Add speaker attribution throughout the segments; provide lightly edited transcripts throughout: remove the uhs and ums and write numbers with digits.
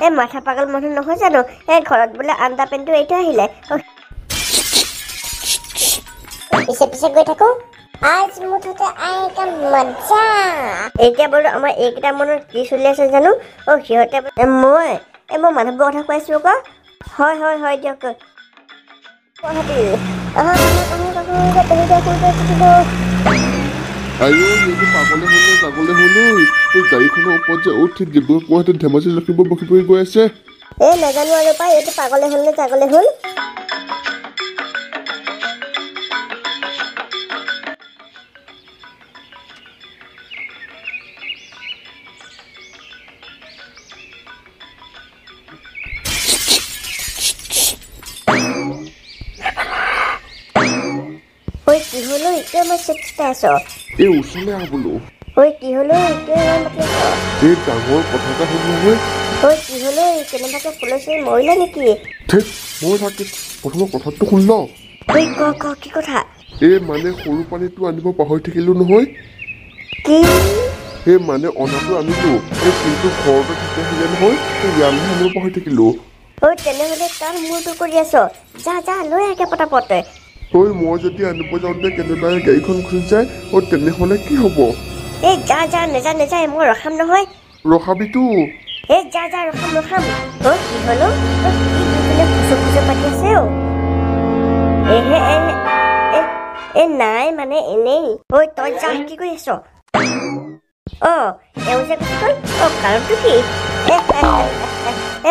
Speaker 1: এই মাথা পাগল মানুহ নহয় জানো এই ঘৰত বোলে আন্দা পেনটো এইটো আহিলে পিছে পিছে গৈ থাকো আজ মুঠতে আইকা মজা এতিয়া বাৰু আমাৰ এইকেইটা মনত কি চলি আছে জানো সিহঁতে মই মানুহবোৰৰ কথা কৈ আছো আকৌ হয় দিয়ক
Speaker 2: পাগলে হলো গাড়ীখনৰ ওপৰত যে উঠি ডিব্ৰুগড় গুৱাহাটীত ধেমাজি লখিমপুৰ বখিপুৰি গৈ আছে
Speaker 1: নাজানো আৰু পাই এইটো পাগলে হ'ল নে জাগলে হ'ল কি হলো এতিয়া মই চেষ্টা আছো
Speaker 2: এই ওচৰলৈ আহ বোলো
Speaker 1: কি হলো এতিয়া মাতি আছো
Speaker 2: এই ডাঙৰ কথা এটা হ'ল নহয়
Speaker 1: কি হলো কেনেবাকে ফুলছে মৰিলা নেকি
Speaker 2: মই থাকি প্ৰথম কথাটো শুন ল
Speaker 1: কি কথা
Speaker 2: এই মানে সৰু পানীটো আনিব পাহৰি থাকিলো নহয়
Speaker 1: কি
Speaker 2: এই মানে অনাটো আনিলো এই কিন্তু ঘৰতে থাকি আহিলে নহয় ইয়ালৈ আনিব পাহৰি থাকিলো
Speaker 1: তেনেহ'লে তাৰ মূৰটো কৰি আছ যা লৈ আহে পটাপটে
Speaker 2: মই যদি আনিব যাওঁতে কেনেবাকৈ গাড়ীখন ঘূৰি যায় তেনেহ'লে কি হ'ব
Speaker 1: যা নেযা মই ৰখাম নহয়
Speaker 2: ৰখাবিতো
Speaker 1: যা ৰখাম কি হলো খুচু পাতি আছে নাই মানে এনেই তই যা কি কৰি আছ এওঁ যে গুচি গ'ল কাৰণটো কি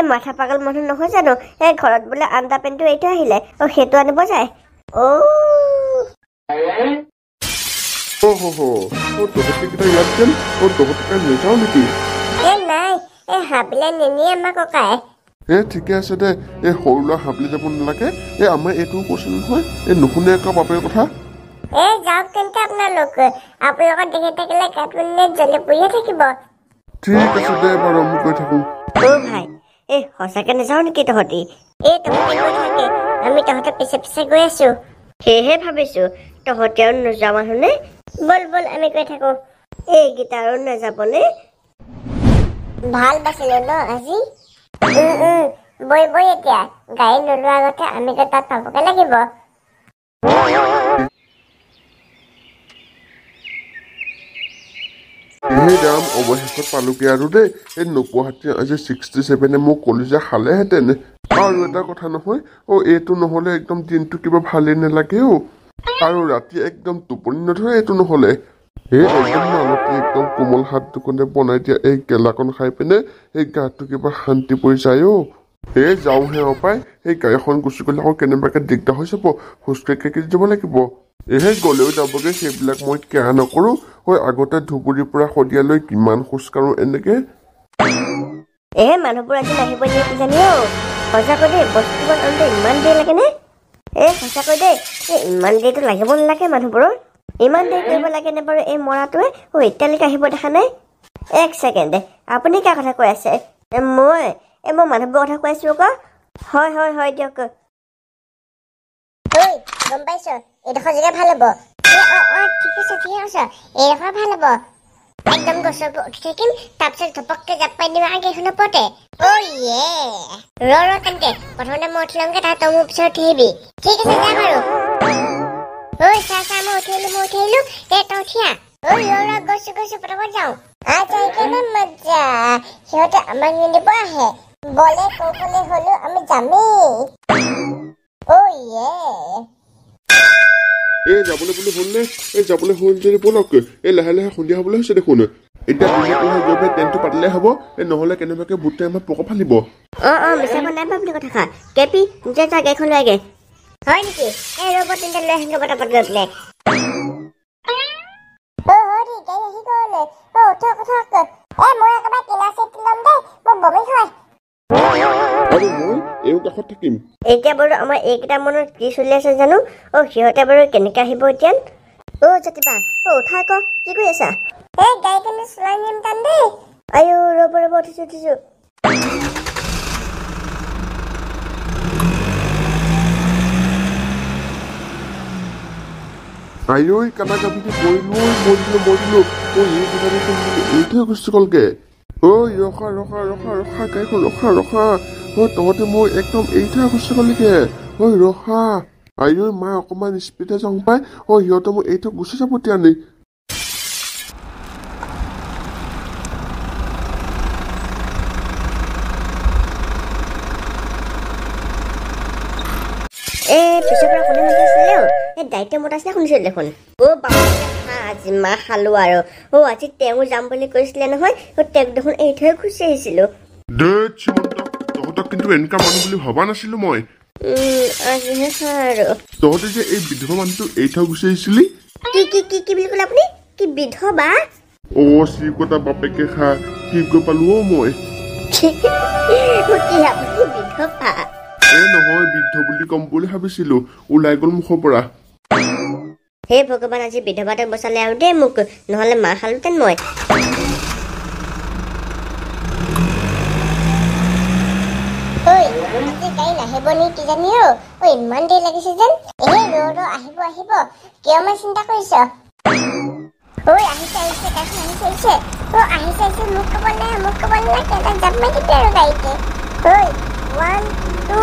Speaker 1: মাথা পাগল মানুহ নহয় জানো ঘৰত বোলে আন্দা পেনটো এইটো আহিলে সেইটো আনিব যায়
Speaker 2: ঠিকে আছে দে সৰু ল'ৰা হাবলি যাব নালাগে আমাৰ এইটো কৈছে নহয় নুশুনে আকৌ বাপেৰ কথা
Speaker 1: যাওক তেন্তে আপোনালোকৰ দেখি থাকিলে জ্বলি পৰিয়ে থাকিব
Speaker 2: ঠিক আছে দে বাৰু আমি কৈ থাকো
Speaker 1: ভাই সঁচাকে নাযাও নেকি তহঁতি আমি তহঁতৰ পিছে পিছে গৈ আছো সেয়েহে ভাবিছো তহঁতে আৰু নোযোৱা মানুহ নে বল আমি গৈ থাকো এইকেইটা আৰু নাযাবনে ভাল বাচিলো ন আজি বই এতিয়া গাড়ী নোলোৱা আগতে আমি তাত পাবগে লাগিব
Speaker 2: ৰাম অৱশেষত পালোগে আৰু দেই নোপোৱাহাতে আজি 67 মোক কলিজা খালেহেঁতেন আৰু এটা কথা নহয় এইটো নহ'লে একদম দিনটো কিবা ভালেই নালাগে আৰু ৰাতি একদম টোপনি নধৰে এইটো নহ'লে একদম কোমল হাত দুখনে বনাই দিয়া এই গেলাকণ খাই পিনে এই গাটো কিবা শান্তি পৰি যায় যাওঁহে পাই এই গাড়ীখন গুচি গ'লে আকৌ কেনেবাকে দিগদাৰ হৈ যাব খোজকাঢ়ি যাব লাগিব গ'লেও যাবগে সেইবিলাক মই কেয়াৰ নকৰো আগতে ধুবুৰীৰ পৰা শদিয়ালৈ কিমান খোজ কাঢ়ো এনেকে
Speaker 1: মানুহবোৰ আজি নাহিব দিয়ে কিজানি সঁচাকৈ দেই বস্তুবোৰ আনোতে ইমান দেৰি লাগে নে সঁচাকৈ দেই ইমান দেৰিটো লাগিব নালাগে মানুহবোৰৰ ইমান দেৰি কৰিব লাগে নে বাৰু এই মৰাটোৱে এতিয়ালৈকে আহিব দেখা নাই এক ছেকেণ্ড আপুনি কাৰ কথা কৈ আছে মই মানুহবোৰৰ কথা কৈ আছো আকৌ হয় দিয়ক গম পাইছ এইডোখৰ জেগা ভাল হ'ব ঠিক আছে এইডোখৰ ভাল হ'ব একদম গছৰ উঠি থাকিম তাৰপিছত ধপককে জাপ পাই দিম আৰু গাড়ীখনৰ ওপৰতে ৰ তেন্তে প্ৰথমতে মই উঠি লওঁগে তই মোৰ পিছত উঠি আহিবি ঠিক আছে যা বাৰু চা মই উঠি আহিলো তই উঠি আহ গৈছো পটাপট যাওঁ মজা সিহঁতে আমাক নিদিব আহে বলে কৌশলে হলেও আমি যামেই
Speaker 2: যাবলৈ বুলি হ'ল নে যাবলৈ হ'ল যদি বলক লাহে লাহে সন্ধিয়া হবলৈ হৈছে দেখোন এতিয়া গৈ পেলাই টেণ্টটো পাতিলে হ'ব নহ'লে কেনেবাকে ভূতে আমাৰ পক ফালিব
Speaker 1: মিছা নাই বুলি কথা খা কেপি যা গাড়ীখন লৈ আগে হয় নেকি ৰ'ব তেন্তে লৈ আহিব পটাপট গৈ পেলাই এতিয়া বাৰু আমাৰ এইকেইটা মনত কি চলি আছে জানো সিহঁতে বাৰু কেনেকে আহিব এতিয়া জাতিবা উঠা আকৌ কি কৰি আছা গাড়ীখন চলাই নিম টান দেই ৰ'ব উঠিছো
Speaker 2: কানা কাবিটি মৰিলো এই কথাটো এইটোৱে গুচি গ'লগে ঐ ৰখা ৰখা ৰখা ৰখা গাড়ীখন ৰখা ৰখা তহঁতে মোৰ একদম এৰি থৈ গুচি গলিগে ঐ ৰখা আইঐ মা অকণমান স্পীডে যাওঁ পাই সিহঁতে মোক এৰি থৈ গুচি যাব এতিয়া নি
Speaker 1: পিছৰ পৰা কোনে মাতি আছিলে দায়িত্ব মত আছিলে শুনিছিল দেখোন আজি মাহ খালো আৰু আজি তেওঁ যাম বুলি কৈছিলে নহয় তেওঁক দেখোন এৰি থৈ গুচি আহিছিলো
Speaker 2: দেট সীমন্ত তহঁতক কিন্তু এনেকুৱা মানুহ বুলি ভবা নাছিলো মই
Speaker 1: আজিহে খা আৰু
Speaker 2: তহঁতে যে এই বিধৱা মানুহটো এৰি থৈ গুচি আহিছিলি
Speaker 1: কি বুলি ক'লে আপুনি কি বিধৱা
Speaker 2: শ্ৰীকতা বাপেকে খা কি গৈ পালো মই
Speaker 1: আপুনি বিধৱা
Speaker 2: নহয় বৃদ্ধ বুলি কম বুলি ভাবিছিলো ওলাই গল মুখৰ পৰা
Speaker 1: হে ভগৱান আজি বিধৱাতে বচালে আৰু দেই মোক নহলে মাহ খালোতেন মই গাড়ী নাহিব নি কিজানি ইমান দেৰি লাগিছে যেন আহিব আহিব কিয় মই চিন্তা কৰিছ আহিছে আহিছে গাড়ীখন আহিছে আহিছে আহিছে মোক ক'ব নাই কেইটা জাপ মাৰি দিবি আৰু গাড়ীতে 1 2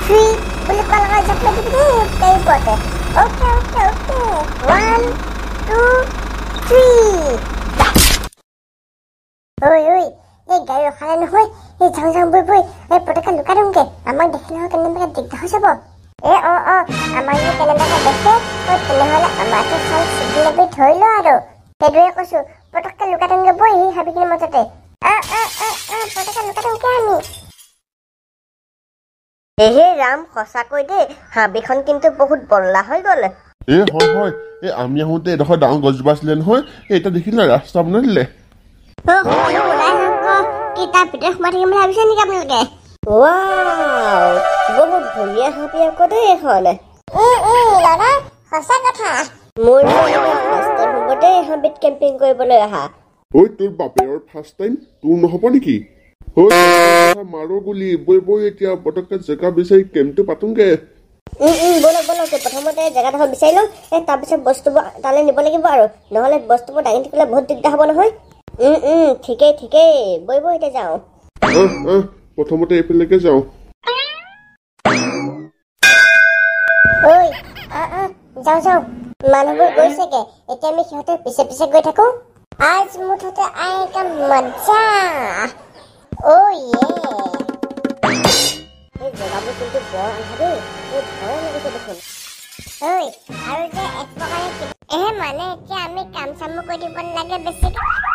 Speaker 1: 3 বুলি কোৱা লগা জাপ মাৰি দিবি দেই গাড়ী পোৱাতে অ'কে 1 2 3 এই গাড়ী ৰখালে নহয় যাওঁ বৈ পটককে লুকাই দিওঁগে আমাক দেখি নহয় কেনেবাকে দিগদাৰ হৈ যাব আমাক যে কেনেবাকে দেখে তেনেহ'লে আমাৰতো চাই চিগি লাগি ধৰি ল আৰু সেইটোৱে কৈছো পটককে লুকাই দিওঁগে বৈ সেই হাবিখিনিৰ মাজতে পটককে লুকাই দিওঁগে আমি হে ৰাম সঁচাকৈ দেই হাবিখন কিন্তু বহুত বল্লা হৈ গ'ল
Speaker 2: হয় আমি আহোঁতে এডোখৰ ডাঙৰ গছজোপা আছিলে নহয় এতিয়া দেখিলে ৰাস্তা বনাই দিলে
Speaker 1: তাৰ ভিতৰত সোমাই থাকিম বুলি ভাবিছে নেকি আপোনালোকে বহুত ধুনীয়া হাবি আকৌ দেই এখন সঁচা কথা মোৰ ফাৰ্ষ্ট টাইম হ'ব দেই হাবিত কেম্পিং কৰিবলৈ অহা
Speaker 2: তোৰ বাপেৰৰ ফাৰ্ষ্ট টাইম তোৰ নহ'ব নেকি মাৰো গুলি বৈ এতিয়া পটককে জেগা বিচাৰি কেম্পটো পাতোংগে
Speaker 1: বলক প্ৰথমতে জেগাডোখৰ বিচাৰি লওঁ তাৰপিছত বস্তুবোৰ তালৈ নিব লাগিব আৰু নহ'লে বস্তুবোৰ দাঙি থাকিলে বহুত দিগদাৰ হ'ব নহয় ঠিকেই বৈ এতিয়া যাওঁ
Speaker 2: প্ৰথমতে এইফালেকে যাওঁ
Speaker 1: যাওঁ মানুহবোৰ গৈছেগে এতিয়া আমি সিহঁতৰ পিছে গৈ থাকো আজ মুঠতে আয়েগা মজা এই জেগাবোৰ কিন্তু বৰ আন্ধা দেই ভয় লাগিছে দেখোন আৰু যে এক প্ৰকাৰে মানে এতিয়া আমি কাম চামো কৰি দিব নালাগে বেছিকে